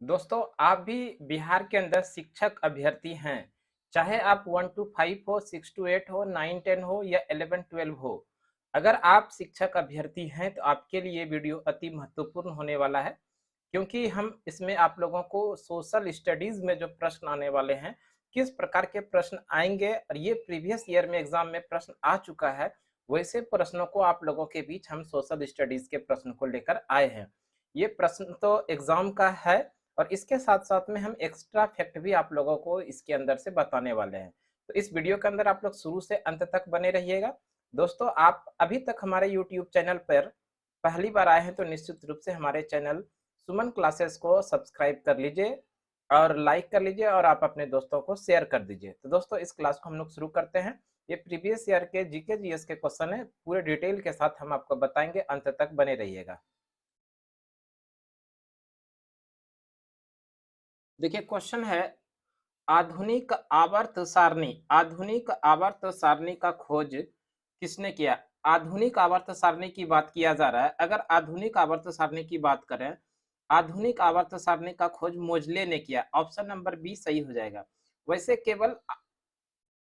दोस्तों, आप भी बिहार के अंदर शिक्षक अभ्यर्थी हैं, चाहे आप 1 टू 5 हो, 6 टू 8 हो, 9-10 हो या 11-12 हो। अगर आप शिक्षक अभ्यर्थी हैं तो आपके लिए वीडियो अति महत्वपूर्ण होने वाला है, क्योंकि हम इसमें आप लोगों को सोशल स्टडीज़ में जो प्रश्न आने वाले हैं, किस प्रकार के प्रश्न आएँगे और ये प्रीवियस ईयर में एग्ज़ाम में प्रश्न आ चुका है, वैसे प्रश्नों को आप लोगों के बीच हम सोशल स्टडीज़ के प्रश्न को लेकर आए हैं। ये प्रश्न तो एग्ज़ाम का है और इसके साथ-साथ में हम एक्स्ट्रा फैक्ट भी आप लोगों को इसके अंदर से बताने वाले हैं। तो इस वीडियो के अंदर आप लोग शुरू से अंत तक बने रहिएगा। दोस्तों, आप अभी तक हमारे यूट्यूब चैनल पर पहली बार आए हैं तो निश्चित रूप से हमारे चैनल सुमन क्लासेस को सब्सक्राइब कर लीजिए और लाइक कर लीजिए और आप अपने दोस्तों को शेयर कर दीजिए। तो दोस्तों, इस क्लास को हम लोग शुरू करते हैं। ये प्रीवियस ईयर के जीके जीएस के क्वेश्चन है, पूरे डिटेल के साथ हम आपको बताएँगे, अंत तक बने रहिएगा। देखिए क्वेश्चन है, आधुनिक आवर्त सारणी का खोज किसने किया? आधुनिक आवर्त सारणी की बात किया जा रहा है। अगर आधुनिक आवर्त सारणी की बात करें, आधुनिक आवर्त सारणी का खोज मोजले ने किया। ऑप्शन नंबर बी सही हो जाएगा। वैसे केवल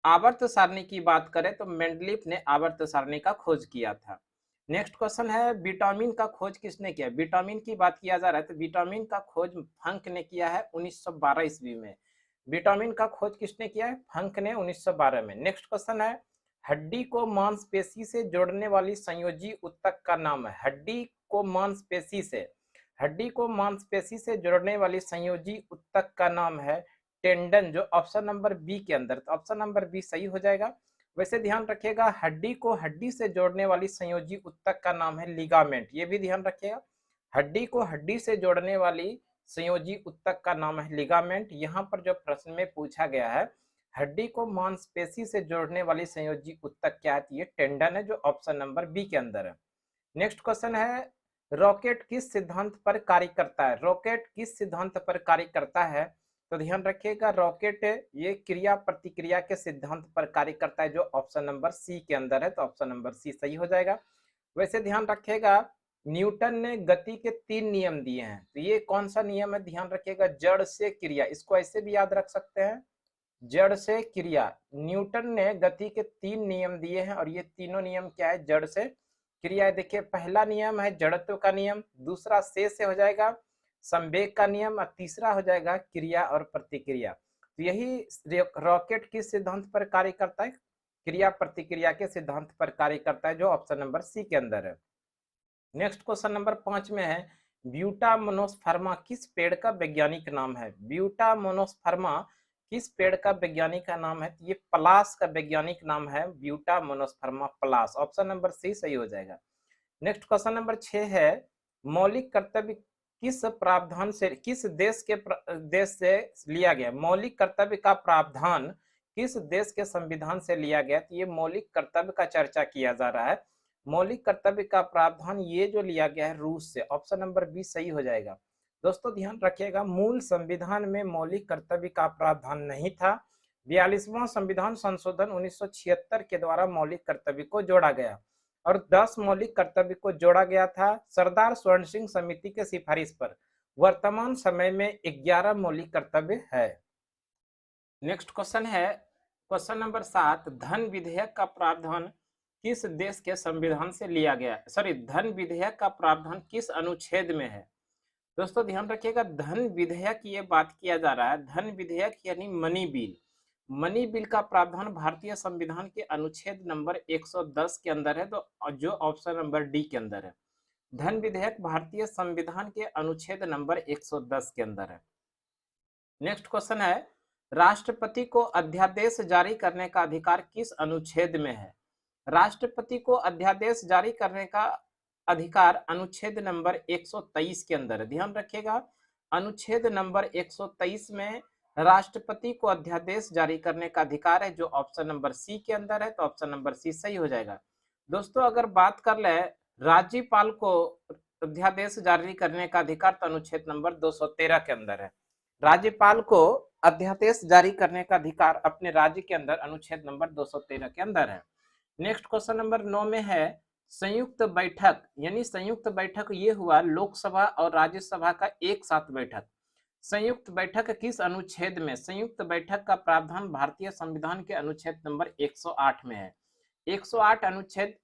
आवर्त सारणी की बात करें तो मेंडलीफ ने आवर्त सारणी का खोज किया था। नेक्स्ट क्वेश्चन है, विटामिन का खोज किसने किया? विटामिन की बात किया जा रहा है तो विटामिन का खोज फंक ने किया है 1912 ईस्वी में। विटामिन का खोज किसने किया है? फंक ने 1912 में। नेक्स्ट क्वेश्चन है, हड्डी को मांसपेशी से जोड़ने वाली संयोजी ऊतक का नाम है। हड्डी को मांसपेशी से जोड़ने वाली संयोजी ऊतक का नाम है टेंडन, जो ऑप्शन नंबर बी के अंदर, तो ऑप्शन नंबर बी सही हो जाएगा। वैसे ध्यान रखिएगा, हड्डी को हड्डी से जोड़ने वाली संयोजी ऊतक का नाम है लिगामेंट, ये भी ध्यान रखिएगा। हड्डी को हड्डी से जोड़ने वाली संयोजी ऊतक का नाम है लिगामेंट। यहाँ पर जो प्रश्न में पूछा गया है, हड्डी को मांसपेशी से जोड़ने वाली संयोजी ऊतक क्या है? ये टेंडन है, जो ऑप्शन नंबर बी के अंदर है। नेक्स्ट क्वेश्चन है, रॉकेट किस सिद्धांत पर कार्य करता है? रॉकेट किस सिद्धांत पर कार्य करता है? तो ध्यान रखिएगा, रॉकेट ये क्रिया प्रतिक्रिया के सिद्धांत पर कार्य करता है, जो ऑप्शन नंबर सी के अंदर है, तो ऑप्शन नंबर सी सही हो जाएगा। वैसे ध्यान रखिएगा, न्यूटन ने गति के 3 नियम दिए हैं, तो ये कौन सा नियम है? ध्यान रखिएगा, जड़ से क्रिया, इसको ऐसे भी याद रख सकते हैं, जड़ से क्रिया। न्यूटन ने गति के 3 नियम दिए हैं और ये तीनों नियम क्या है? जड़ से क्रिया है। देखिए, पहला नियम है जड़त्व का नियम, दूसरा से हो जाएगा संवेग का नियम और तीसरा हो जाएगा क्रिया और प्रतिक्रिया। तो यही रॉकेट किस सिद्धांत पर कार्य करता है? क्रिया प्रतिक्रिया के सिद्धांत पर कार्य करता है, जो ऑप्शन नंबर सी के अंदर है। नेक्स्ट क्वेश्चन नंबर 5 में है, ब्यूटामोनोस्पर्मा किस पेड़ का वैज्ञानिक नाम है? ब्यूटामोनोस्पर्मा किस पेड़ का वैज्ञानिक का नाम है? तो ये पलास का वैज्ञानिक नाम है, ब्यूटामोनोस्पर्मा पलास, ऑप्शन नंबर सी सही हो जाएगा। नेक्स्ट क्वेश्चन नंबर 6 है, मौलिक कर्तव्य किस देश से लिया गया? मौलिक कर्तव्य का प्रावधान किस देश के संविधान से लिया गया? तो ये मौलिक कर्तव्य का चर्चा किया जा रहा है। मौलिक कर्तव्य का प्रावधान ये जो लिया गया है रूस से, ऑप्शन नंबर बी सही हो जाएगा। दोस्तों ध्यान रखिएगा, मूल संविधान में मौलिक कर्तव्य का प्रावधान नहीं था। 42वां संविधान संशोधन 1976 के द्वारा मौलिक कर्तव्य को जोड़ा गया और 10 मौलिक कर्तव्य को जोड़ा गया था सरदार स्वर्ण सिंह समिति के सिफारिश पर। वर्तमान समय में 11 मौलिक कर्तव्य है। नेक्स्ट क्वेश्चन है, क्वेश्चन नंबर 7, धन विधेयक का प्रावधान किस देश के संविधान से लिया गया? धन विधेयक का प्रावधान किस अनुच्छेद में है? दोस्तों ध्यान रखिएगा, धन विधेयक ये बात किया जा रहा है, धन विधेयक यानी मनी बिल। मनी बिल का प्रावधान भारतीय संविधान के अनुच्छेद नंबर 110 के अंदर है, तो जो ऑप्शन नंबर डी के अंदर है। धन विधेयक भारतीय संविधान के अनुच्छेद नंबर 110 के अंदर है। नेक्स्ट क्वेश्चन है, राष्ट्रपति को अध्यादेश जारी करने का अधिकार किस अनुच्छेद में है? राष्ट्रपति को अध्यादेश जारी करने का अधिकार अनुच्छेद नंबर 123 के अंदर है। ध्यान रखिएगा, अनुच्छेद नंबर 123 में राष्ट्रपति को अध्यादेश जारी करने का अधिकार है, जो ऑप्शन नंबर सी के अंदर है, तो ऑप्शन नंबर सी सही हो जाएगा। दोस्तों अगर बात कर ले राज्यपाल को अध्यादेश जारी करने का अधिकार, तो अनुच्छेद नंबर 213 के अंदर है। राज्यपाल को अध्यादेश जारी करने का अधिकार अपने राज्य के अंदर अनुच्छेद नंबर 213 के अंदर है। नेक्स्ट क्वेश्चन नंबर 9 में है, संयुक्त बैठक यानी संयुक्त बैठक ये हुआ लोकसभा और राज्यसभा का एक साथ बैठक। संयुक्त बैठक किस अनुच्छेद में? संयुक्त बैठक का प्रावधान भारतीय संविधान के अनुच्छेद नंबर 108 में है। 108 अनुच्छेद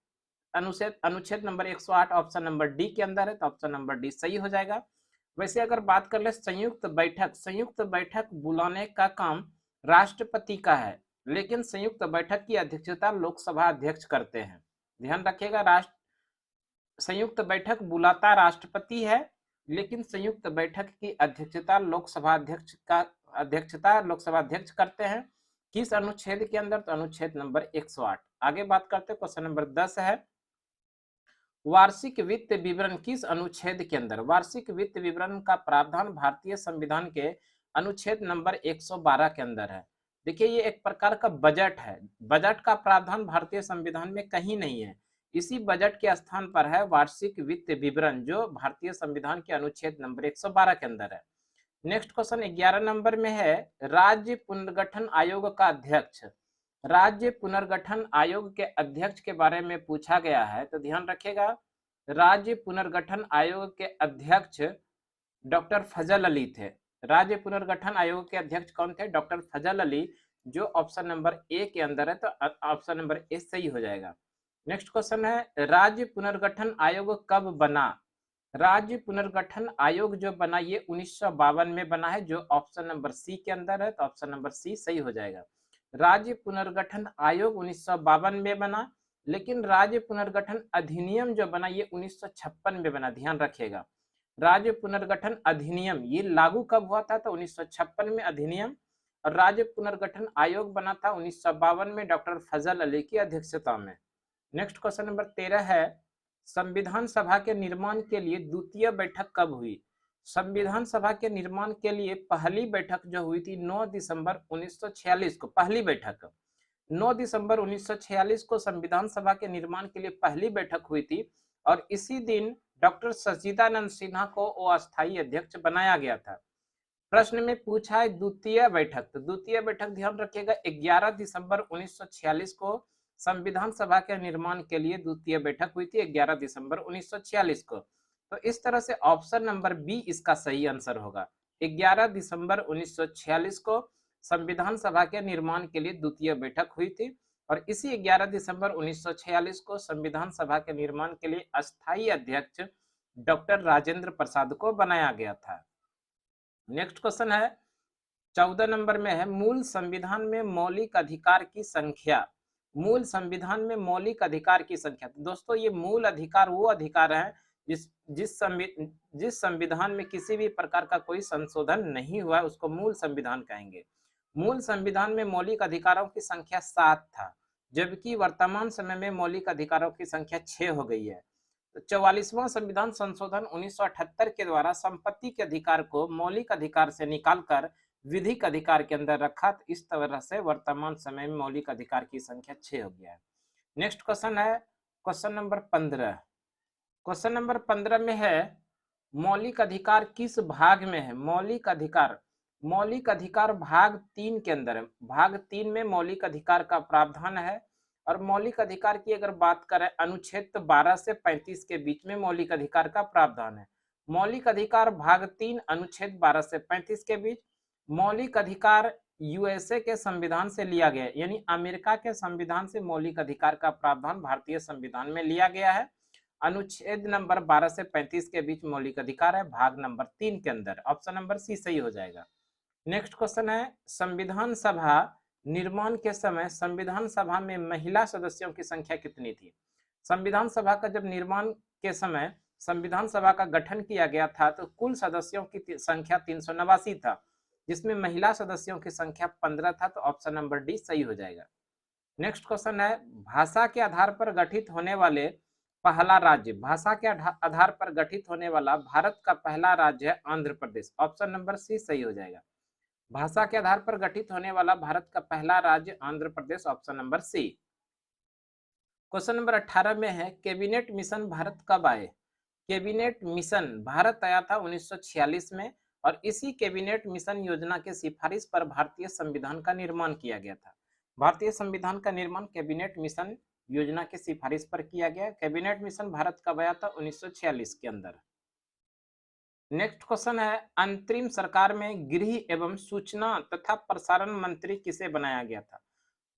नंबर 108 ऑप्शन नंबर डी के अंदर है, तो ऑप्शन नंबर डी सही हो जाएगा। वैसे अगर बात कर ले संयुक्त बैठक बुलाने का काम राष्ट्रपति का है, लेकिन संयुक्त बैठक की अध्यक्षता लोकसभा अध्यक्ष करते हैं। ध्यान रखिएगा, संयुक्त बैठक बुलाता राष्ट्रपति है, लेकिन संयुक्त बैठक की अध्यक्षता लोकसभा अध्यक्ष करते हैं। किस अनुच्छेद के अंदर? तो अनुच्छेद नंबर 108। आगे बात करते हैं, क्वेश्चन नंबर 10 है, वार्षिक वित्त विवरण किस अनुच्छेद के अंदर? वार्षिक वित्त विवरण का प्रावधान भारतीय संविधान के अनुच्छेद नंबर 112 के अंदर है। देखिए, ये एक प्रकार का बजट है। बजट का प्रावधान भारतीय संविधान में कहीं नहीं है, इसी बजट के स्थान पर है वार्षिक वित्त विवरण, जो भारतीय संविधान के अनुच्छेद नंबर 112 के अंदर है। नेक्स्ट क्वेश्चन 11 नंबर में है, राज्य पुनर्गठन आयोग का अध्यक्ष। राज्य पुनर्गठन आयोग के अध्यक्ष के बारे में पूछा गया है, तो ध्यान रखिएगा, राज्य पुनर्गठन आयोग के अध्यक्ष डॉक्टर फजल अली थे। राज्य पुनर्गठन आयोग के अध्यक्ष कौन थे? डॉक्टर फजल अली, जो ऑप्शन नंबर ए के अंदर है, तो ऑप्शन नंबर ए सही हो जाएगा। नेक्स्ट क्वेश्चन है, राज्य पुनर्गठन आयोग कब बना? राज्य पुनर्गठन आयोग जो बना ये 1952 में बना है, जो ऑप्शन नंबर सी के अंदर है, तो ऑप्शन नंबर सी सही हो जाएगा। राज्य पुनर्गठन आयोग 1952 में बना, लेकिन राज्य पुनर्गठन अधिनियम जो बना ये 1956 में बना। ध्यान रखिएगा, राज्य पुनर्गठन अधिनियम ये लागू कब हुआ था? तो 1956 में अधिनियम, और राज्य पुनर्गठन आयोग बना था 1952 में डॉक्टर फजल अली की अध्यक्षता में। नेक्स्ट क्वेश्चन नंबर 13 है, संविधान सभा के निर्माण के लिए द्वितीय बैठक कब हुई? संविधान सभा के निर्माण के लिए पहली बैठक जो हुई थी 9 दिसंबर 1946 को। पहली बैठक 9 दिसंबर 1946 को संविधान सभा के निर्माण के लिए पहली बैठक हुई थी, और इसी दिन डॉक्टर सच्चिदानंद सिन्हा को अस्थायी अध्यक्ष बनाया गया था। प्रश्न में पूछा है द्वितीय बैठक, तो द्वितीय बैठक ध्यान रखिएगा 11 दिसंबर 1946 को संविधान सभा के निर्माण के लिए द्वितीय बैठक हुई थी 11 दिसंबर 1946 को। तो इस तरह से ऑप्शन नंबर बी इसका सही आंसर होगा। 11 दिसंबर 1946 को संविधान सभा के निर्माण के लिए द्वितीय बैठक हुई थी, और इसी 11 दिसंबर 1946 को संविधान सभा के निर्माण के लिए अस्थायी अध्यक्ष डॉक्टर राजेंद्र प्रसाद को बनाया गया था। नेक्स्ट क्वेश्चन है 14 नंबर में है, मूल संविधान में मौलिक अधिकार की संख्या। मूल संविधान में मौलिक अधिकार की संख्या, तो दोस्तों ये मूल अधिकार वो अधिकार है जिस संविधान में किसी भी प्रकार का कोई संशोधन नहीं हुआ है, उसको मूल संविधान कहेंगे। मूल संविधान में मौलिक अधिकारों की संख्या 7 था, जबकि वर्तमान समय में मौलिक अधिकारों की संख्या 6 हो गई है। 44वां संविधान संशोधन 1978 के द्वारा संपत्ति के अधिकार को मौलिक अधिकार से निकालकर विधिक अधिकार के अंदर रखा, तो इस तरह से वर्तमान समय में मौलिक अधिकार की संख्या 6 हो गया है। नेक्स्ट क्वेश्चन है क्वेश्चन नंबर 15। क्वेश्चन नंबर 15 में है, मौलिक अधिकार किस भाग में है? मौलिक अधिकार भाग 3 के अंदर है। भाग 3 में मौलिक अधिकार का प्रावधान है, और मौलिक अधिकार की अगर बात करें अनुच्छेद 12 से 35 के बीच में मौलिक अधिकार का प्रावधान है। मौलिक अधिकार भाग 3 अनुच्छेद 12 से 35 के बीच। मौलिक अधिकार यूएसए के संविधान से लिया गया, यानी अमेरिका के संविधान से मौलिक अधिकार का प्रावधान भारतीय संविधान में लिया गया है। अनुच्छेद नंबर 12 से 35 के बीच मौलिक अधिकार है, भाग नंबर 3 के अंदर। ऑप्शन नंबर सी सही हो जाएगा। नेक्स्ट क्वेश्चन है, संविधान सभा निर्माण के समय संविधान सभा में महिला सदस्यों की संख्या कितनी थी? संविधान सभा का जब निर्माण के समय संविधान सभा का गठन किया गया था, तो कुल सदस्यों की संख्या 389 था, जिसमें महिला सदस्यों की संख्या 15 था, तो ऑप्शन नंबर डी सही हो जाएगा। नेक्स्ट क्वेश्चन है, भाषा के आधार पर गठित होने वाले पहला राज्य। भाषा के आधार पर गठित होने वाला भारत का पहला राज्य है आंध्र प्रदेश। ऑप्शन नंबर सी सही हो जाएगा। भाषा के आधार पर गठित होने वाला भारत का पहला राज्य Andhra Pradesh. Option number C. Question number 18 में है, कैबिनेट मिशन भारत कब आए? कैबिनेट मिशन भारत आया था 1946 में, और इसी कैबिनेट मिशन योजना के सिफारिश पर भारतीय संविधान का निर्माण किया गया था। भारतीय संविधान का निर्माण कैबिनेट मिशन योजना के सिफारिश पर किया गया। कैबिनेट मिशन भारत कब आया था? 1946 के अंदर। नेक्स्ट क्वेश्चन है, अंतरिम सरकार में गृह एवं सूचना तथा प्रसारण मंत्री किसे बनाया गया था?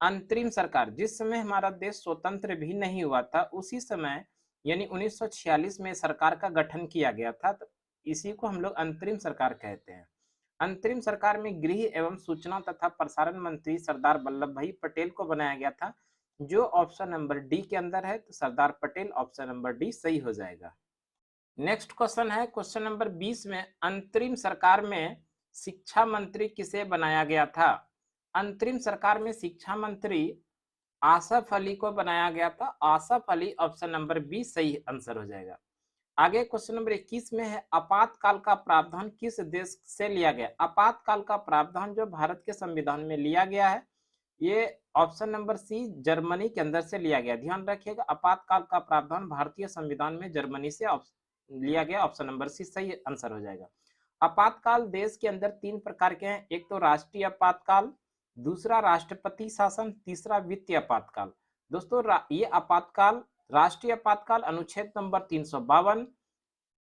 अंतरिम सरकार, जिस समय हमारा देश स्वतंत्र भी नहीं हुआ था उसी समय यानी 1946 में सरकार का गठन किया गया था, तो इसी को हम लोग अंतरिम सरकार कहते हैं। अंतरिम सरकार में गृह एवं सूचना तथा प्रसारण मंत्री सरदार वल्लभ भाई पटेल को बनाया गया था, जो ऑप्शन नंबर डी के अंदर है, तो Sardar Patel option number D सही हो जाएगा। नेक्स्ट क्वेश्चन है क्वेश्चन नंबर 20 में, अंतरिम सरकार में शिक्षा मंत्री किसे बनाया गया था? अंतरिम सरकार में शिक्षा मंत्री आसफ अली को बनाया गया था। Asaf Ali option number B सही आंसर हो जाएगा। आगे क्वेश्चन नंबर 21 में है, आपातकाल का प्रावधान किस देश से लिया गया? आपातकाल का प्रावधान जो भारत के संविधान में लिया गया है, ये ऑप्शन नंबर सी जर्मनी के अंदर से लिया गया। ध्यान रखिएगा, आपातकाल का प्रावधान भारतीय संविधान में जर्मनी से लिया गया, ऑप्शन नंबर सी सही आंसर हो जाएगा। आपातकाल देश के अंदर तीन प्रकार के हैं, एक तो राष्ट्रीय आपातकाल, दूसरा राष्ट्रपति शासन, तीसरा वित्तीय आपातकाल। दोस्तों ये आपातकाल, राष्ट्रीय आपातकाल अनुच्छेद नंबर 352,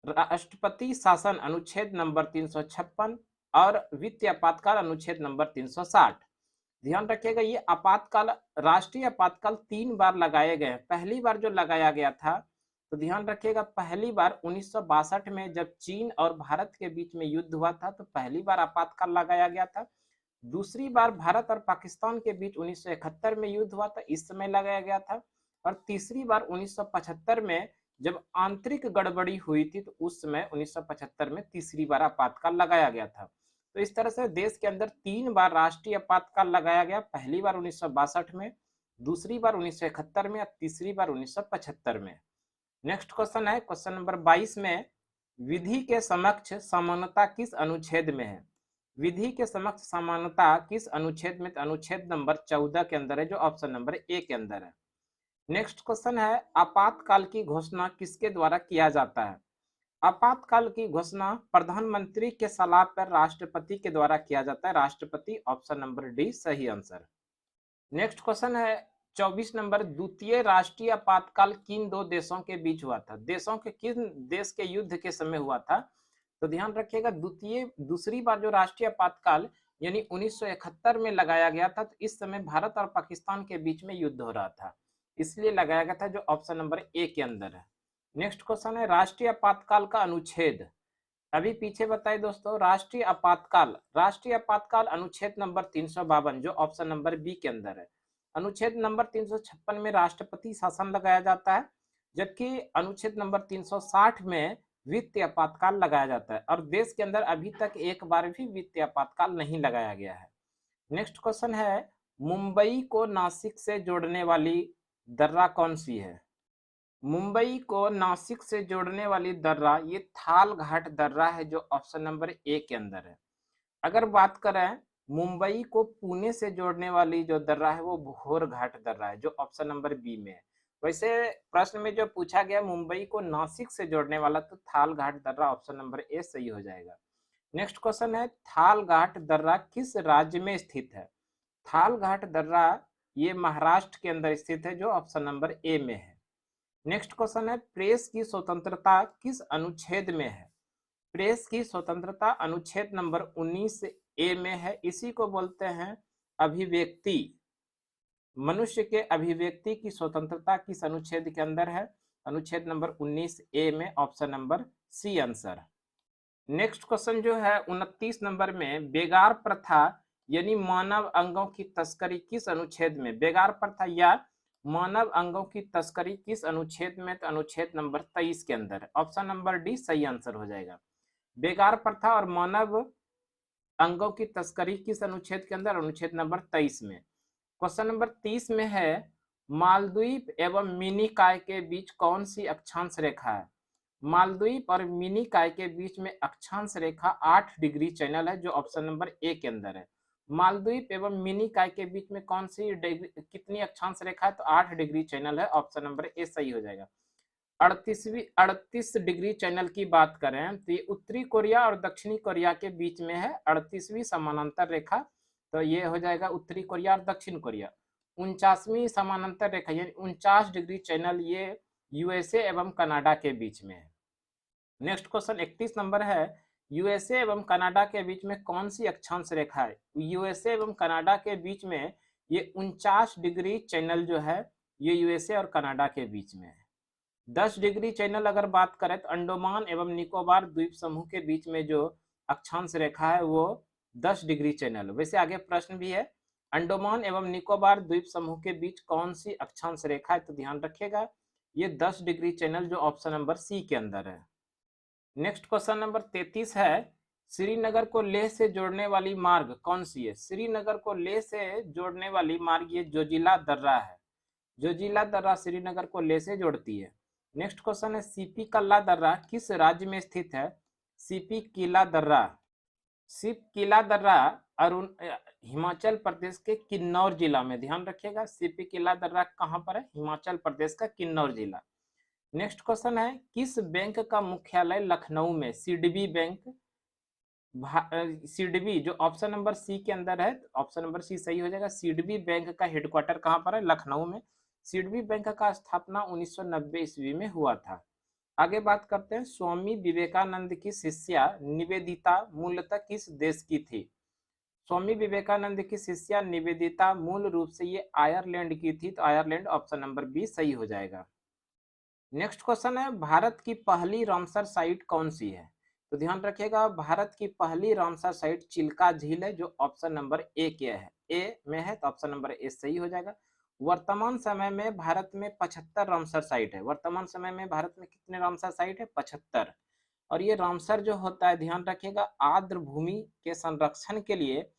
राष्ट्रपति शासन अनुच्छेद नंबर 356 और वित्तीय आपातकाल अनुच्छेद नंबर 360। ध्यान रखिएगा, ये आपातकाल, राष्ट्रीय आपातकाल 3 बार लगाए गए। पहली बार जो लगाया गया था, तो ध्यान रखिएगा, पहली बार 1962 में जब चीन और भारत के बीच में युद्ध हुआ था, तो पहली बार आपातकाल लगाया गया था। दूसरी बार भारत और पाकिस्तान के बीच 1971 में युद्ध हुआ था, इस समय लगाया गया था। और तीसरी बार 1975 में जब आंतरिक गड़बड़ी हुई थी, तो उस समय 1975 में तीसरी बार आपातकाल लगाया गया था। तो इस तरह से देश के अंदर 3 बार राष्ट्रीय आपातकाल लगाया गया, पहली बार 1962 में, दूसरी बार 1971 में और तीसरी बार 1975 में। नेक्स्ट क्वेश्चन है क्वेश्चन नंबर 22 में, विधि के समक्ष समानता किस अनुच्छेद में है? विधि के समक्ष समानता किस अनुच्छेद में? अनुच्छेद नंबर 14 के अंदर है, जो ऑप्शन नंबर ए के अंदर है। नेक्स्ट क्वेश्चन है, आपातकाल की घोषणा किसके द्वारा किया जाता है? आपातकाल की घोषणा प्रधानमंत्री के सलाह पर राष्ट्रपति के द्वारा किया जाता है, राष्ट्रपति ऑप्शन नंबर डी सही आंसर। नेक्स्ट क्वेश्चन है 24 नंबर, द्वितीय राष्ट्रीय आपातकाल किन दो देशों के बीच हुआ था? देशों के किन देश के युद्ध के समय हुआ था? तो ध्यान रखिएगा, दूसरी बार जो राष्ट्रीय आपातकाल यानी 1971 में लगाया गया था, तो इस समय भारत और पाकिस्तान के बीच में युद्ध हो रहा था, इसलिए लगाया गया था, जो ऑप्शन नंबर ए के अंदर है। नेक्स्ट क्वेश्चन है, राष्ट्रीय आपातकाल का अनुच्छेद। अभी पीछे बताए दोस्तों, राष्ट्रीय आपातकाल अनुच्छेद नंबर 352, जो ऑप्शन नंबर बी के अंदर है। अनुच्छेद नंबर 356 में राष्ट्रपति शासन लगाया जाता है, जबकि अनुच्छेद नंबर 360 में वित्तीय आपातकाल लगाया जाता है, और देश के अंदर अभी तक एक बार भी वित्तीय आपातकाल नहीं लगाया गया है। नेक्स्ट क्वेश्चन है, मुंबई को नासिक से जोड़ने वाली दर्रा कौन सी है? मुंबई को नासिक से जोड़ने वाली दर्रा ये थाल घाट दर्रा है, जो ऑप्शन नंबर ए के अंदर है। अगर बात करें मुंबई को पुणे से जोड़ने वाली जो दर्रा है, वो भोर घाट दर्रा है, जो ऑप्शन नंबर बी में है। वैसे प्रश्न में जो पूछा गया मुंबई को नासिक से जोड़ने वाला, तो थाल घाट दर्रा ऑप्शन नंबर ए सही हो जाएगा। नेक्स्ट क्वेश्चन है, थाल घाट दर्रा किस राज्य में स्थित है? थाल घाट दर्रा ये महाराष्ट्र के अंदर स्थित है, जो ऑप्शन नंबर ए में है। नेक्स्ट क्वेश्चन है, प्रेस की स्वतंत्रता किस अनुच्छेद में है? प्रेस की स्वतंत्रता अनुच्छेद नंबर 19 ए में है, इसी को बोलते हैं अभिव्यक्ति। मनुष्य के अभिव्यक्ति की स्वतंत्रता किस अनुच्छेद के अंदर है? अनुच्छेद नंबर 19 ए में, option number C answer. Next question जो है 29 नंबर में, बेगार प्रथा यानी मानव अंगों की तस्करी किस अनुच्छेद में? बेगार प्रथा या मानव अंगों की तस्करी किस अनुच्छेद में? तो अनुच्छेद नंबर 23 के अंदर, ऑप्शन नंबर डी सही आंसर हो जाएगा। बेगार प्रथा और मानव अंगों की तस्करी किस अनुच्छेद के अंदर? अनुच्छेद नंबर 23 में। क्वेश्चन नंबर 30 में है, मालदीव एवं मिनीकॉय के बीच कौन सी अक्षांश रेखा है? मालदीव और मिनीकॉय के बीच में अक्षांश रेखा 8 डिग्री चैनल है, जो ऑप्शन नंबर ए के अंदर है। मालदीव एवं मिनीकॉय के बीच में कौन सी कितनी अक्षांश रेखा है? तो 8 डिग्री चैनल है, ऑप्शन नंबर ए सही हो जाएगा। 38 डिग्री चैनल की बात करें तो ये उत्तरी कोरिया और दक्षिणी कोरिया के बीच में है 38वीं समानांतर रेखा, तो ये हो जाएगा उत्तरी कोरिया और दक्षिण कोरिया। 49वीं समानांतर रेखा यानी 49 डिग्री चैनल ये यूएसए एवं कनाडा के बीच में है। नेक्स्ट क्वेश्चन 31 नंबर है, यूएसए एवं कनाडा के बीच में कौन सी अक्षांश रेखा है? यूएसए एवं कनाडा के बीच में ये 49 डिग्री चैनल जो है ये यूएसए और कनाडा के बीच में है। 10 डिग्री चैनल अगर बात करें तो अंडमान एवं निकोबार द्वीप समूह के बीच में जो अक्षांश रेखा है वो 10 डिग्री चैनल। वैसे आगे प्रश्न भी है, अंडमान एवं निकोबार द्वीप समूह के बीच कौन सी अक्षांश रेखा है? तो ध्यान रखिएगा ये 10 डिग्री चैनल जो ऑप्शन नंबर सी के अंदर है। नेक्स्ट क्वेश्चन नंबर 33 है, श्रीनगर को लेह से जोड़ने वाली मार्ग कौन सी है? श्रीनगर को लेह से जोड़ने वाली मार्ग ये जोजिला दर्रा है। जोजिला दर्रा श्रीनगर को लेह से जोड़ती है। नेक्स्ट क्वेश्चन है, सीपी कल्ला दर्रा किस राज्य में स्थित है? सीपी किला दर्रा, सिप किला दर्रा हिमाचल प्रदेश के किन्नौर जिला में, ध्यान रखिएगा सीपी किला दर्रा कहां पर है? हिमाचल प्रदेश का किन्नौर जिला। नेक्स्ट क्वेश्चन है, किस बैंक का मुख्यालय लखनऊ में? सिडबी बैंक, सिडबी जो ऑप्शन नंबर सी के अंदर है, ऑप्शन नंबर सी सही हो जाएगा। सिडबी बैंक का हेडक्वार्टर कहां पर है? लखनऊ में। सिडबी बैंक का स्थापना 1990 ईस्वी में हुआ था। आगे बात करते हैं, स्वामी विवेकानंद की शिष्या निवेदिता मूलतः किस देश की थी? स्वामी विवेकानंद की शिष्या निवेदिता मूल रूप से ये आयरलैंड की थी, तो आयरलैंड ऑप्शन नंबर बी सही हो जाएगा। नेक्स्ट क्वेश्चन है, भारत की पहली रामसर साइट कौन सी है? तो ध्यान रखिएगा भारत की पहली रामसर साइट चिल्का झील है जो ऑप्शन नंबर ए के है, ए में है, तो ऑप्शन नंबर ए सही हो जाएगा। वर्तमान समय में भारत में 75 रामसर साइट है। वर्तमान समय में भारत में कितने रामसर साइट है? 75। और ये रामसर जो होता है ध्यान रखिएगा आर्द्र भूमि के संरक्षण के लिए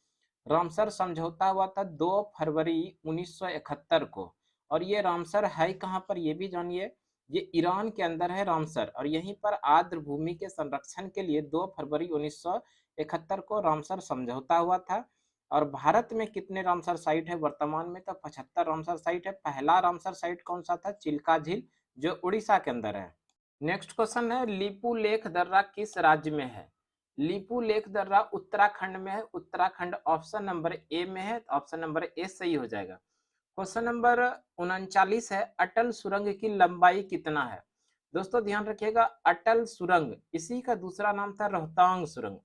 रामसर समझौता हुआ था 2 फरवरी 1971 को। और ये रामसर है कहाँ पर ये भी जानिए, ये ईरान के अंदर है रामसर, और यहीं पर आर्द्र भूमि के संरक्षण के लिए 2 फरवरी 1971 को रामसर समझौता हुआ था। और भारत में कितने रामसर साइट है वर्तमान में? तो 75 रामसर साइट है। पहला रामसर साइट कौन सा था? चिल्का झील जो उड़ीसा के अंदर है। नेक्स्ट क्वेश्चन है, लिपू लेख दर्रा किस राज्य में है? लिपू लेख दर्रा उत्तराखंड में है। उत्तराखंड ऑप्शन नंबर ए में है, ऑप्शन नंबर ए सही हो जाएगा। क्वेश्चन नंबर 39 है, अटल सुरंग की लंबाई कितना है? दोस्तों ध्यान रखिएगा अटल सुरंग इसी का दूसरा नाम था रोहतांग सुरंग।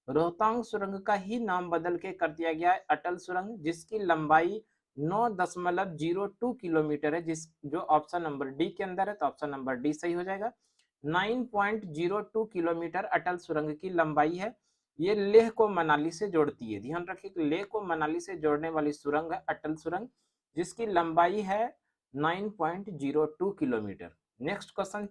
रोहतांग सुरंग का ही नाम बदल के कर दिया गया है अटल सुरंग, जिसकी लंबाई 9.02 किलोमीटर है, जिस जो ऑप्शन नंबर डी के अंदर है, तो ऑप्शन नंबर डी सही हो जाएगा। 9.02 किलोमीटर अटल सुरंग की लंबाई है। ये लेह को मनाली से जोड़ती है। ध्यान रखिए लेह को मनाली से जोड़ने वाली सुरंग है अटल सुरंग, जिसकी लंबाई है 9.02 किलोमीटर। नेक्स्ट क्वेश्चन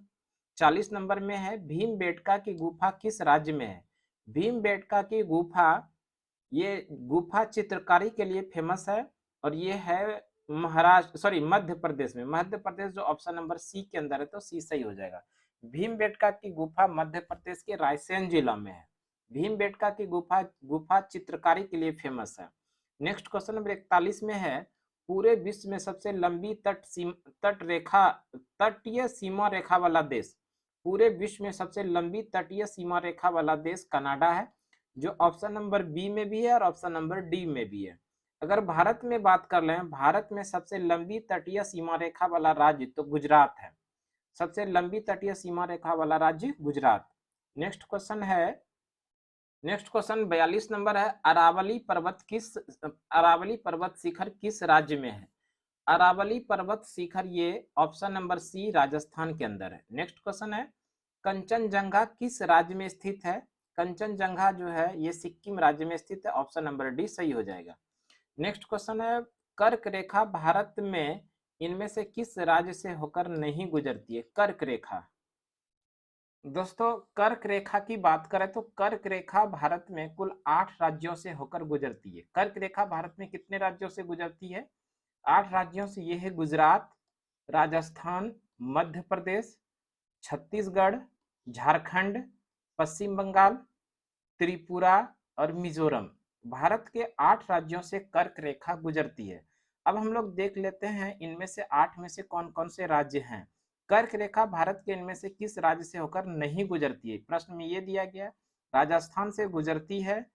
40 नंबर में है, भीमबेटका की गुफा किस राज्य में है? भीमबेटका की गुफा ये गुफा चित्रकारी के लिए फेमस है, और ये है मध्य प्रदेश में। मध्य प्रदेश जो ऑप्शन नंबर सी के अंदर है, तो सी सही हो जाएगा। भीमबेटका की गुफा मध्य प्रदेश के रायसेन जिला में है। भीमबेटका की गुफा चित्रकारी के लिए फेमस है। नेक्स्ट क्वेश्चन नंबर 41 में है, पूरे विश्व में सबसे लंबी तटीय सीमा रेखा वाला देश? पूरे विश्व में सबसे लंबी तटीय सीमा रेखा वाला देश कनाडा है, जो ऑप्शन नंबर बी में भी है और ऑप्शन नंबर डी में भी है। अगर भारत में बात कर लें, भारत में सबसे लंबी तटीय सीमा रेखा वाला राज्य तो गुजरात है। सबसे लंबी तटीय सीमा रेखा वाला राज्य गुजरात। नेक्स्ट क्वेश्चन है, नेक्स्ट क्वेश्चन 42 नंबर है, अरावली पर्वत शिखर किस राज्य में है? अरावली पर्वत शिखर ये ऑप्शन नंबर सी राजस्थान के अंदर है। नेक्स्ट क्वेश्चन है, कंचनजंगा किस राज्य में स्थित है? कंचनजंगा जो है ये सिक्किम राज्य में स्थित है, ऑप्शन नंबर डी सही हो जाएगा। नेक्स्ट क्वेश्चन है, कर्क रेखा भारत में इनमें से किस राज्य से होकर नहीं गुजरती है? कर्क रेखा, दोस्तों कर्क रेखा की बात करें तो कर्क रेखा भारत में कुल 8 राज्यों से होकर गुजरती है। कर्क रेखा भारत में कितने राज्यों से गुजरती है? 8 राज्यों से। ये है गुजरात, राजस्थान, मध्य प्रदेश, छत्तीसगढ़, झारखंड, पश्चिम बंगाल, त्रिपुरा और मिजोरम। भारत के 8 राज्यों से कर्क रेखा गुजरती है। अब हम लोग देख लेते हैं इनमें से 8 में से कौन कौन से राज्य हैं। कर्क रेखा भारत के इनमें से किस राज्य से होकर नहीं गुजरती है? प्रश्न में ये दिया गया, राजस्थान से गुजरती है,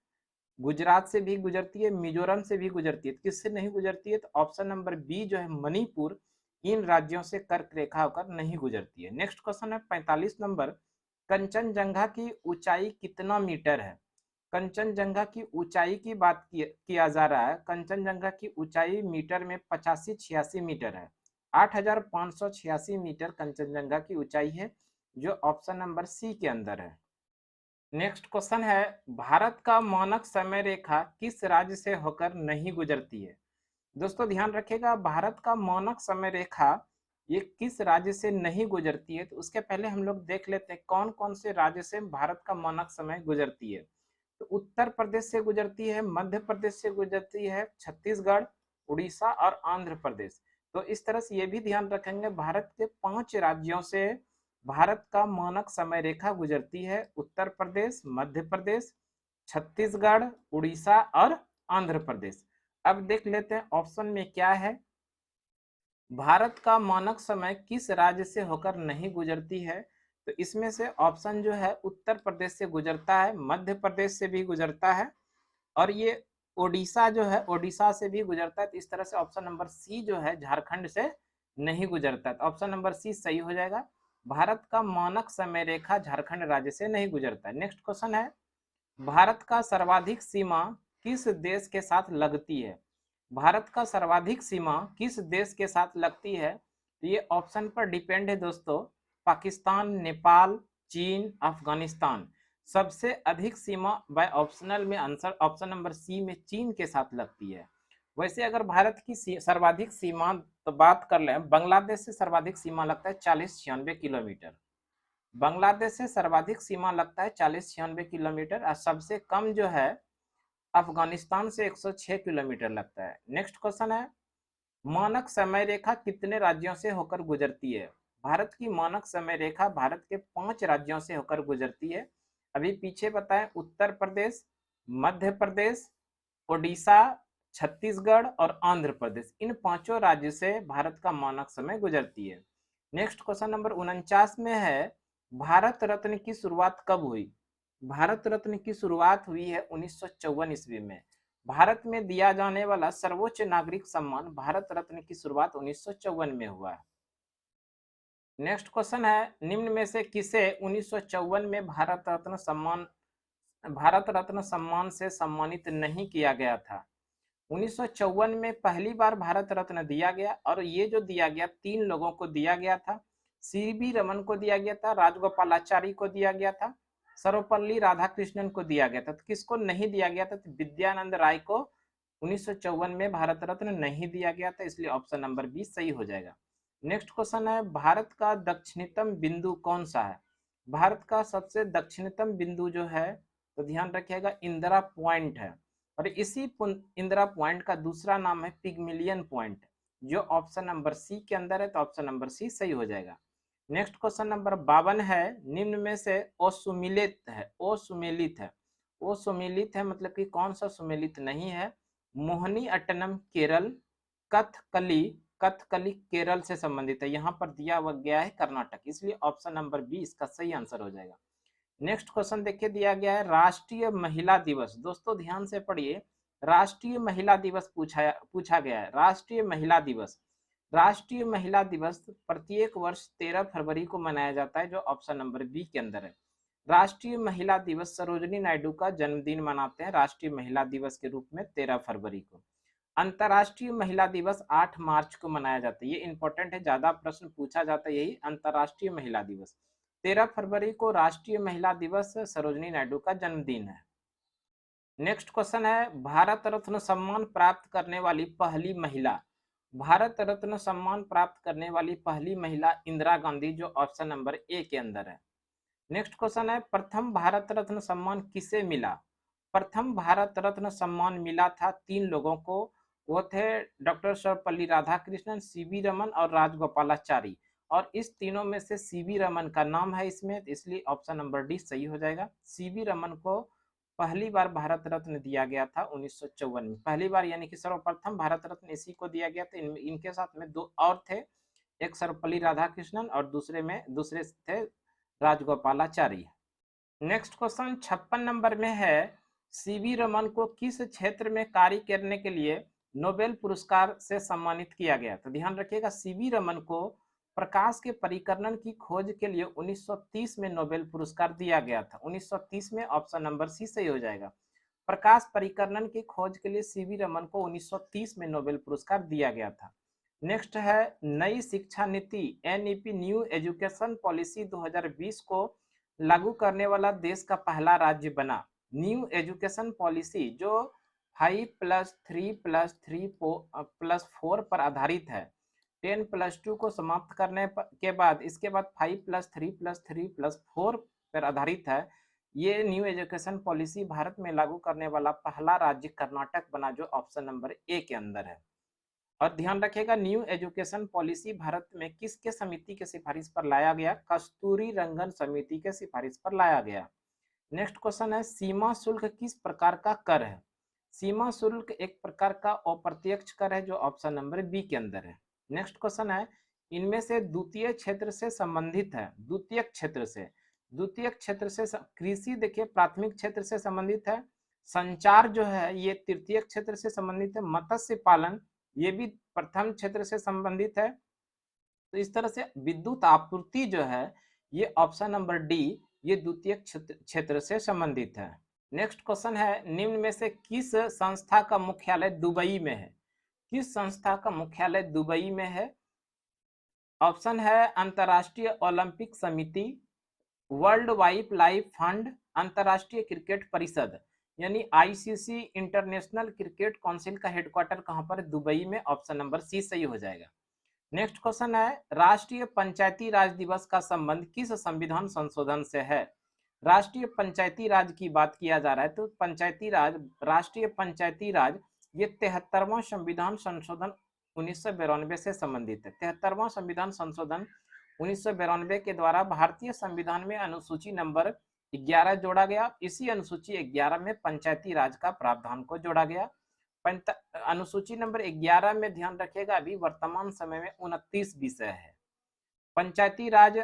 गुजरात से भी गुजरती है, मिजोरम से भी गुजरती है। किससे नहीं गुजरती है? तो ऑप्शन नंबर बी जो है मणिपुर, इन राज्यों से कर्क रेखा होकर नहीं गुजरती है। नेक्स्ट क्वेश्चन है 45 नंबर, कंचनजंगा की ऊंचाई कितना मीटर है? कंचनजंगा की ऊंचाई की बात किया जा रहा है। कंचनजंगा की ऊंचाई मीटर में 85-86 मीटर है। 8,586 मीटर कंचनजंगा की ऊंचाई है, जो ऑप्शन नंबर सी के अंदर है। नेक्स्ट क्वेश्चन है, भारत का मानक समय रेखा किस राज्य से होकर नहीं गुजरती है? दोस्तों ध्यान रखिएगा, भारत का मानक समय रेखा ये किस राज्य से नहीं गुजरती है, तो उसके पहले हम लोग देख लेते हैं कौन कौन से राज्य से भारत का मानक समय गुजरती है। तो उत्तर प्रदेश से गुजरती है, मध्य प्रदेश से गुजरती है, छत्तीसगढ़, उड़ीसा और आंध्र प्रदेश। तो इस तरह से ये भी ध्यान रखेंगे, भारत के 5 राज्यों से भारत का मानक समय रेखा गुजरती है। उत्तर प्रदेश, मध्य प्रदेश, छत्तीसगढ़, उड़ीसा और आंध्र प्रदेश। अब देख लेते हैं ऑप्शन में क्या है। भारत का मानक समय किस राज्य से होकर नहीं गुजरती है? तो इसमें से ऑप्शन जो है उत्तर प्रदेश से गुजरता है, मध्य प्रदेश से भी गुजरता है और ये ओडिशा जो है ओडिशा से भी गुजरता है। तो इस तरह से ऑप्शन नंबर सी जो है झारखंड से नहीं गुजरता है। तो ऑप्शन नंबर सी सही हो जाएगा। भारत का मानक समय रेखा झारखंड राज्य से नहीं गुजरता है। नेक्स्ट क्वेश्चन है, भारत का सर्वाधिक सीमा किस देश के साथ लगती है? भारत का सर्वाधिक सीमा किस देश के साथ लगती है? तो ये ऑप्शन पर डिपेंड है दोस्तों। पाकिस्तान, नेपाल, चीन, अफगानिस्तान। सबसे अधिक सीमा बाय ऑप्शनल में आंसर ऑप्शन नंबर सी में चीन के साथ लगती है। वैसे अगर भारत की सर्वाधिक सीमा तो बात कर लें, बांग्लादेश से सर्वाधिक सीमा लगता है 40-96 किलोमीटर। बांग्लादेश से सर्वाधिक सीमा लगता है 40-96 किलोमीटर और सबसे कम जो है अफगानिस्तान से 106 किलोमीटर लगता है। नेक्स्ट क्वेश्चन है, मानक समय रेखा कितने राज्यों से होकर गुजरती है? भारत की मानक समय रेखा भारत के 5 राज्यों से होकर गुजरती है। अभी पीछे बताएं, उत्तर प्रदेश, मध्य प्रदेश, ओडिशा, छत्तीसगढ़ और आंध्र प्रदेश। इन 5 राज्यों से भारत का मानक समय गुजरती है। नेक्स्ट क्वेश्चन नंबर 49 में है, भारत रत्न की शुरुआत कब हुई? भारत रत्न की शुरुआत हुई है 1954 ईस्वी में। भारत में दिया जाने वाला सर्वोच्च नागरिक सम्मान भारत रत्न की शुरुआत 1954 में हुआ है। नेक्स्ट क्वेश्चन है, निम्न में से किसे 1954 में भारत रत्न सम्मान से सम्मानित नहीं किया गया था? 1954 में पहली बार भारत रत्न दिया गया और ये जो दिया गया 3 लोगों को दिया गया था। सीवी रमन को दिया गया था, राजगोपालाचारी को दिया गया था, सर्वपल्ली राधाकृष्णन को दिया गया था। तो किसको नहीं दिया गया था? तो विद्यानंद राय को 1954 में भारत रत्न नहीं दिया गया था, इसलिए ऑप्शन नंबर बी सही हो जाएगा। नेक्स्ट क्वेश्चन है, भारत का दक्षिणतम बिंदु कौन सा है? भारत का सबसे दक्षिणतम बिंदु जो है, तो ध्यान रखिएगा, इंदिरा पॉइंट है और इसी इंदिरा पॉइंट का दूसरा नाम है पिग्मिलियन पॉइंट, जो ऑप्शन नंबर सी के अंदर है। तो ऑप्शन नंबर सी सही हो जाएगा। नेक्स्ट क्वेश्चन नंबर 52 है, निम्न में से असुमेलित है, असुमेलित है, असुमेलित है मतलब कि कौन सा सुमेलित नहीं है? मोहिनी अट्टनम केरल, कथकली, कथकली केरल से संबंधित है। यहाँ पर दिया गया है कर्नाटक, इसलिए ऑप्शन नंबर बी इसका सही आंसर हो जाएगा। नेक्स्ट क्वेश्चन देखिए, दिया गया है राष्ट्रीय महिला दिवस। दोस्तों ध्यान से पढ़िए, राष्ट्रीय महिला दिवस पूछा गया है। राष्ट्रीय महिला दिवस, राष्ट्रीय महिला दिवस प्रत्येक वर्ष 13 फरवरी को मनाया जाता है, जो ऑप्शन नंबर बी के अंदर है। राष्ट्रीय महिला दिवस सरोजिनी नायडू का जन्मदिन मनाते हैं राष्ट्रीय महिला दिवस के रूप में 13 फरवरी को। अंतर्राष्ट्रीय महिला दिवस 8 मार्च को मनाया जाता है। ये इंपॉर्टेंट है, ज्यादा प्रश्न पूछा जाता है यही, अंतर्राष्ट्रीय महिला दिवस 13 फरवरी को राष्ट्रीय महिला दिवस सरोजिनी नायडू का जन्मदिन है। नेक्स्ट क्वेश्चन है, भारत रत्न सम्मान प्राप्त करने वाली पहली महिला। भारत रत्न सम्मान प्राप्त करने वाली पहली महिला इंदिरा गांधी, जो ऑप्शन नंबर ए के अंदर है। नेक्स्ट क्वेश्चन है, प्रथम भारत रत्न सम्मान किसे मिला? प्रथम भारत रत्न सम्मान मिला था 3 लोगों को, वो थे डॉक्टर सर्वपल्ली राधाकृष्णन, सीवी रमन और राजगोपालाचारी, और इस तीनों में से सीवी रमन का नाम है इसमें, इसलिए ऑप्शन नंबर डी सही हो जाएगा। सीवी रमन को पहली बार भारत रत्न दिया गया था 1954 में, पहली बार यानी कि सर्वप्रथम भारत रत्न इसी को दिया गया था। इनके साथ में 2 और थे, एक सर्वपल्ली राधाकृष्णन और दूसरे थे राजगोपालाचारी। नेक्स्ट क्वेश्चन 56 नंबर में है, सीवी रमन को किस क्षेत्र में कार्य करने के लिए नोबेल पुरस्कार से सम्मानित किया गया? तो ध्यान रखिएगा, सीवी रमन को प्रकाश के परिकर्णन की खोज के लिए 1930 में नोबेल पुरस्कार दिया गया था। 1930 में, ऑप्शन नंबर सी सही हो जाएगा। प्रकाश परिकर्णन की खोज के लिए सीवी रमन को 1930 में नोबेल पुरस्कार दिया गया था। नेक्स्ट है नई शिक्षा नीति एनईपी न्यू एजुकेशन पॉलिसी 2020 को लागू करने वाला देश का पहला राज्य बना। न्यू एजुकेशन पॉलिसी जो 5+3+3+4 पर आधारित है। 10+2 को समाप्त करने के बाद इसके बाद 5+3+3+4 पर आधारित है। ये न्यू एजुकेशन पॉलिसी भारत में लागू करने वाला पहला राज्य कर्नाटक बना, जो ऑप्शन नंबर ए के अंदर है। और ध्यान रखिएगा, न्यू एजुकेशन पॉलिसी भारत में किसके समिति के सिफारिश पर लाया गया? कस्तूरी रंगन समिति के सिफारिश पर लाया गया। नेक्स्ट क्वेश्चन है सीमा शुल्क किस प्रकार का कर है? सीमा शुल्क एक प्रकार का अप्रत्यक्ष कर है, जो ऑप्शन नंबर बी के अंदर है। नेक्स्ट क्वेश्चन है इनमें से द्वितीय क्षेत्र से संबंधित है। द्वितीय क्षेत्र से कृषि देखिए प्राथमिक क्षेत्र से संबंधित है। संचार जो है ये तृतीय क्षेत्र से संबंधित है। मत्स्य पालन ये भी प्रथम क्षेत्र से संबंधित है। तो इस तरह से विद्युत आपूर्ति जो है ये ऑप्शन नंबर डी ये द्वितीय क्षेत्र से संबंधित है। नेक्स्ट क्वेश्चन है निम्न में से किस संस्था का मुख्यालय दुबई में है? किस संस्था का मुख्यालय दुबई में है? ऑप्शन है अंतर्राष्ट्रीय ओलंपिक समिति, वर्ल्ड वाइल्ड लाइफ फंड, अंतर्राष्ट्रीय क्रिकेट परिषद यानी आईसीसी इंटरनेशनल क्रिकेट काउंसिल का हेडक्वार्टर कहां पर? दुबई में। ऑप्शन नंबर सी सही हो जाएगा। नेक्स्ट क्वेश्चन है राष्ट्रीय पंचायती राज दिवस का संबंध किस संविधान संशोधन से है? राष्ट्रीय पंचायती राज की बात किया जा रहा है तो पंचायती राज, राष्ट्रीय पंचायती राज ये 73वां संविधान संशोधन 1992 से संबंधित है। 73वां संविधान संशोधन 1992 के द्वारा भारतीय संविधान में अनुसूची नंबर 11 जोड़ा गया। इसी अनुसूची 11 में पंचायती राज का प्रावधान को जोड़ा गया। अनुसूची नंबर 11 में ध्यान रखिएगा अभी वर्तमान समय में 29 विषय है। पंचायती राज,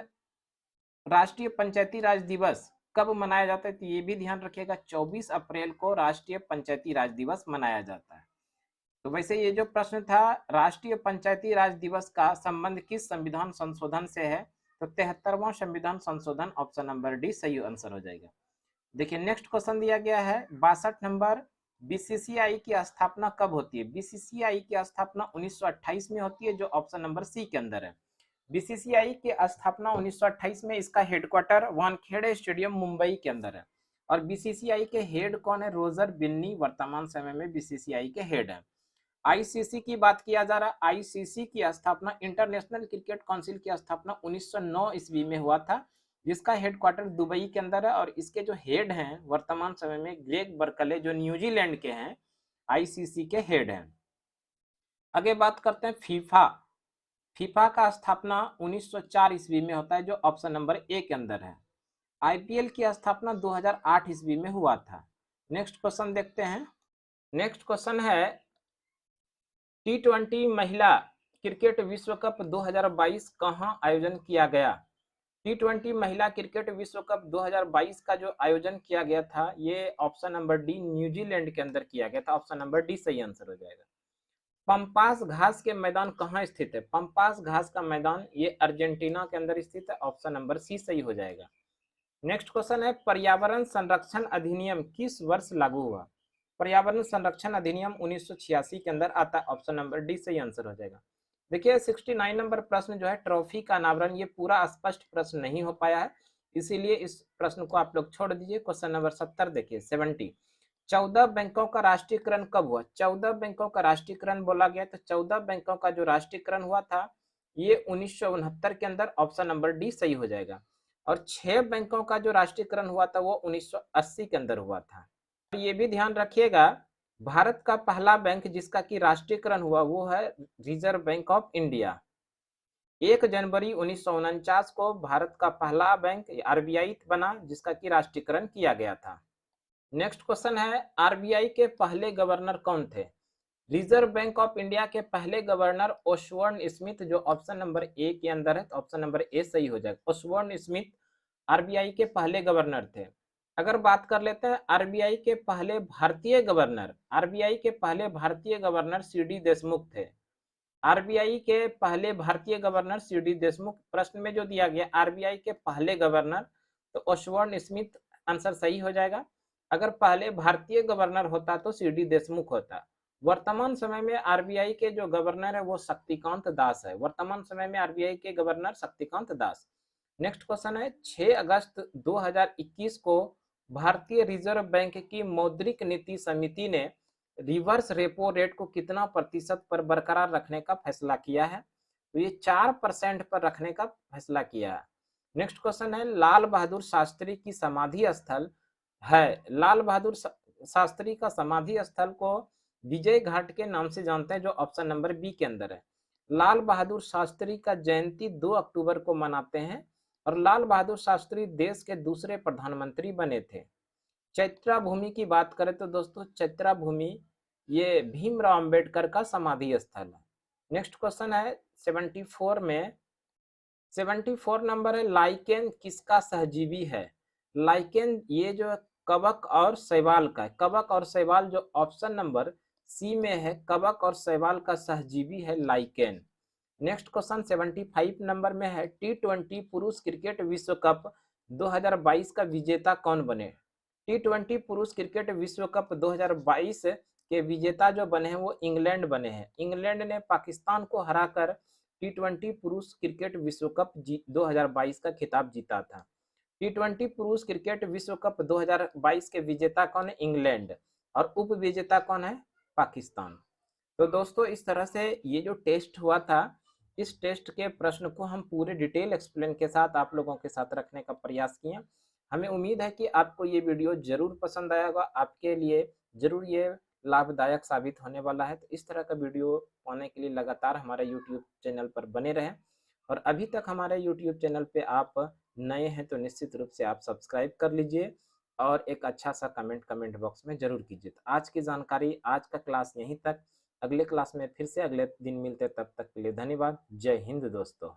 राष्ट्रीय पंचायती राज दिवस कब मनाया जाता है? तो ये भी ध्यान रखिएगा 24 अप्रैल को राष्ट्रीय पंचायती राज दिवस मनाया जाता है। तो वैसे ये जो प्रश्न था राष्ट्रीय पंचायती राज दिवस का संबंध किस संविधान संशोधन से है? तो 73वां संविधान संशोधन, ऑप्शन नंबर डी सही आंसर हो जाएगा। देखिए नेक्स्ट क्वेश्चन दिया गया है 62 नंबर, बीसीसीआई की स्थापना कब होती है? बीसीसीआई की स्थापना 1928 में होती है, जो ऑप्शन नंबर सी के अंदर है। बीसीसीआई की स्थापना 1928 में, इसका हेडक्वार्टर वानखेड़े स्टेडियम मुंबई के अंदर है। और बीसीसीआई के हेड कौन है? रोजर बिन्नी वर्तमान समय में बीसीसीआई के हेड है। आईसीसी की बात किया जा रहा है। आईसीसी की स्थापना, इंटरनेशनल क्रिकेट काउंसिल की स्थापना 1909 ईस्वी में हुआ था, जिसका हेडक्वार्टर दुबई के अंदर है। और इसके जो हेड हैं वर्तमान समय में ग्रेग बर्कले, जो न्यूजीलैंड के हैं, आईसीसी के हेड हैं। आगे बात करते हैं फीफा। फीफा का स्थापना 1904 ईस्वी में होता है, जो ऑप्शन नंबर ए के अंदर है। आईपीएल की स्थापना 2008 ईस्वी में हुआ था। नेक्स्ट क्वेश्चन देखते हैं। नेक्स्ट क्वेश्चन है T20 महिला क्रिकेट विश्व कप 2022 कहां आयोजन किया गया? T20 महिला क्रिकेट विश्व कप 2022 का जो आयोजन किया गया था ये ऑप्शन नंबर डी न्यूजीलैंड के अंदर किया गया था। ऑप्शन नंबर डी सही आंसर हो जाएगा। पंपास घास के मैदान कहाँ स्थित है? पंपास घास का मैदान ये अर्जेंटीना के अंदर स्थित है। ऑप्शन नंबर सी सही हो जाएगा। नेक्स्ट क्वेश्चन है पर्यावरण संरक्षण अधिनियम किस वर्ष लागू हुआ? पर्यावरण संरक्षण अधिनियम 1986 के अंदर आता है। ऑप्शन नंबर डी सही आंसर हो जाएगा। देखिए 69 नंबर प्रश्न जो है ट्रॉफी का अनावरण, ये पूरा स्पष्ट प्रश्न नहीं हो पाया है, इसीलिए इस प्रश्न को आप लोग छोड़ दीजिए। क्वेश्चन नंबर 70 देखिए 70, 14 बैंकों का राष्ट्रीयकरण कब हुआ? 14 बैंकों का राष्ट्रीयकरण बोला गया तो 14 बैंकों का जो राष्ट्रीयकरण हुआ था ये 1969 के अंदर। ऑप्शन नंबर डी सही हो जाएगा। और 6 बैंकों का जो राष्ट्रीयकरण हुआ था वो 1980 के अंदर हुआ था। ये भी ध्यान रखिएगा भारत का पहला बैंक जिसका कि राष्ट्रीयकरण हुआ वो है रिजर्व बैंक ऑफ इंडिया। 1 जनवरी 1949 को भारत का पहला बैंक आरबीआई बना जिसका कि राष्ट्रीयकरण किया गया था। नेक्स्ट क्वेश्चन है आरबीआई के पहले गवर्नर कौन थे? रिजर्व बैंक ऑफ इंडिया के पहले गवर्नर ओसबोर्न स्मिथ, जो ऑप्शन नंबर ए के अंदर है, तो ऑप्शन नंबर ए सही हो जाएगा। ओसबोर्न स्मिथ आरबीआई के पहले गवर्नर थे। अगर बात कर लेते हैं आरबीआई के पहले भारतीय गवर्नर, आरबीआई के पहले भारतीय गवर्नर सीडी देशमुख थे। आरबीआई के पहले भारतीय गवर्नर सीडी देशमुख। प्रश्न में जो दिया गया आरबीआई के पहले गवर्नर, तो ओसबोर्न स्मिथ आंसर सही हो जाएगा। अगर पहले भारतीय गवर्नर होता तो सीडी देशमुख होता। वर्तमान समय में आरबीआई के जो गवर्नर है वो शक्तिकांत दास है। वर्तमान समय में आरबीआई के governor Shaktikanta Das. Next question है 6 अगस्त 2021 को भारतीय रिजर्व बैंक की मौद्रिक नीति समिति ने रिवर्स रेपो रेट को कितना प्रतिशत पर बरकरार रखने का फैसला किया है? तो ये 4% पर रखने का फैसला किया है। नेक्स्ट क्वेश्चन है लाल बहादुर शास्त्री की समाधि स्थल है। लाल बहादुर शास्त्री का समाधि स्थल को विजय घाट के नाम से जानते हैं, जो ऑप्शन नंबर बी के अंदर है। लाल बहादुर शास्त्री का जयंती 2 अक्टूबर को मनाते हैं और लाल बहादुर शास्त्री देश के दूसरे प्रधानमंत्री बने थे। चैत्रा भूमि की बात करें तो दोस्तों चैत्रा भूमि ये भीमराव अंबेडकर का समाधि स्थल है। नेक्स्ट क्वेश्चन है 74 नंबर है लाइकेन किसका सहजीवी है? लाइकेन ये जो कवक और शैवाल का है। कवक और शैवाल जो ऑप्शन नंबर सी में है, कवक और शैवाल का सहजीवी है लाइकेन। नेक्स्ट क्वेश्चन 75 नंबर में है T20 पुरुष क्रिकेट विश्व कप 2022 का विजेता कौन बने? T20 पुरुष क्रिकेट विश्व कप 2022 के विजेता जो बने हैं वो इंग्लैंड बने हैं। इंग्लैंड ने पाकिस्तान को हराकर T20 पुरुष क्रिकेट विश्व कप 2022 का खिताब जीता था। T20 पुरुष क्रिकेट विश्व कप 2022 के विजेता कौन है? इंग्लैंड। और उप विजेता कौन है? पाकिस्तान। तो दोस्तों इस तरह से ये जो टेस्ट हुआ था, इस टेस्ट के प्रश्न को हम पूरे डिटेल एक्सप्लेन के साथ आप लोगों के साथ रखने का प्रयास किए। हमें उम्मीद है कि आपको ये वीडियो जरूर पसंद आया होगा, आपके लिए जरूर ये लाभदायक साबित होने वाला है। तो इस तरह का वीडियो पाने के लिए लगातार हमारे यूट्यूब चैनल पर बने रहें। और अभी तक हमारे यूट्यूब चैनल पे आप नए हैं तो निश्चित रूप से आप सब्सक्राइब कर लीजिए और एक अच्छा सा कमेंट बॉक्स में जरूर कीजिए। तो आज की जानकारी, आज का क्लास यहीं तक। अगले क्लास में फिर से अगले दिन मिलते, तब तक के लिए धन्यवाद। जय हिंद दोस्तों।